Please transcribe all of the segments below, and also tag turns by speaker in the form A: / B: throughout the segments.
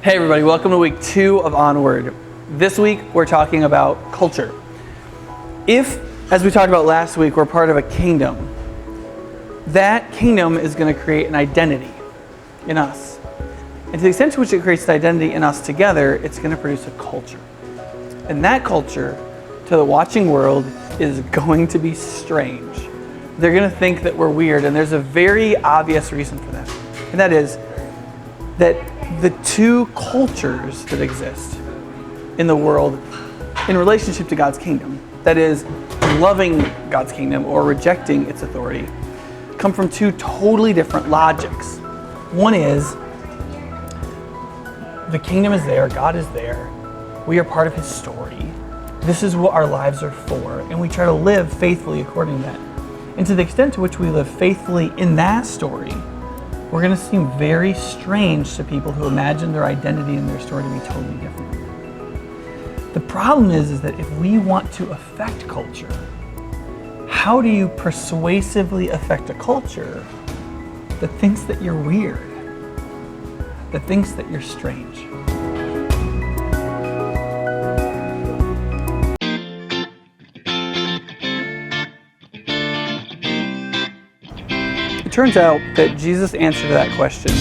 A: Hey everybody, welcome to week 2 of Onward. This week we're talking about culture. If, as we talked about last week, we're part of a kingdom, that kingdom is going to create an identity in us. And to the extent to which it creates an identity in us together, it's going to produce a culture. And that culture, to the watching world, is going to be strange. They're going to think that we're weird, and there's a very obvious reason for that. And that is that the two cultures that exist in the world in relationship to God's kingdom, that is, loving God's kingdom or rejecting its authority, come from two totally different logics. One is, the kingdom is there, God is there, we are part of His story, this is what our lives are for, and we try to live faithfully according to that. And to the extent to which we live faithfully in that story, we're going to seem very strange to people who imagine their identity and their story to be totally different. The problem is that if we want to affect culture, how do you persuasively affect a culture that thinks that you're weird, that thinks that you're strange? It turns out that Jesus' answer to that question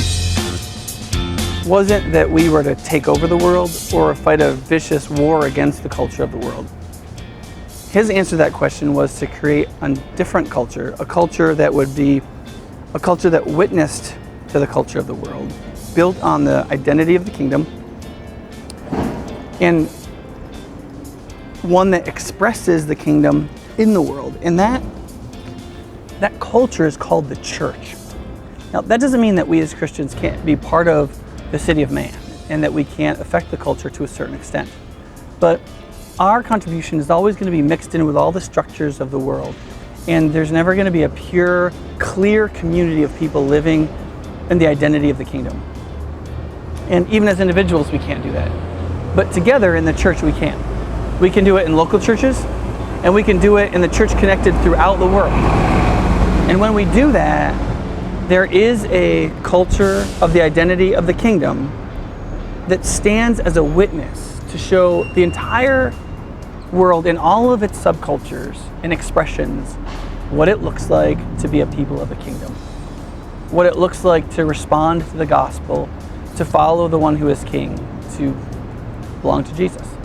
A: wasn't that we were to take over the world or fight a vicious war against the culture of the world. His answer to that question was to create a different culture, a culture that would be a culture that witnessed to the culture of the world, built on the identity of the kingdom, and one that expresses the kingdom in the world. And that culture is called the church. Now, that doesn't mean that we as Christians can't be part of the city of man and that we can't affect the culture to a certain extent. But our contribution is always going to be mixed in with all the structures of the world. And there's never going to be a pure, clear community of people living in the identity of the kingdom. And even as individuals, we can't do that. But together in the church, we can. We can do it in local churches, and we can do it in the church connected throughout the world. And when we do that, there is a culture of the identity of the kingdom that stands as a witness to show the entire world in all of its subcultures and expressions what it looks like to be a people of the kingdom, what it looks like to respond to the gospel, to follow the one who is king, to belong to Jesus.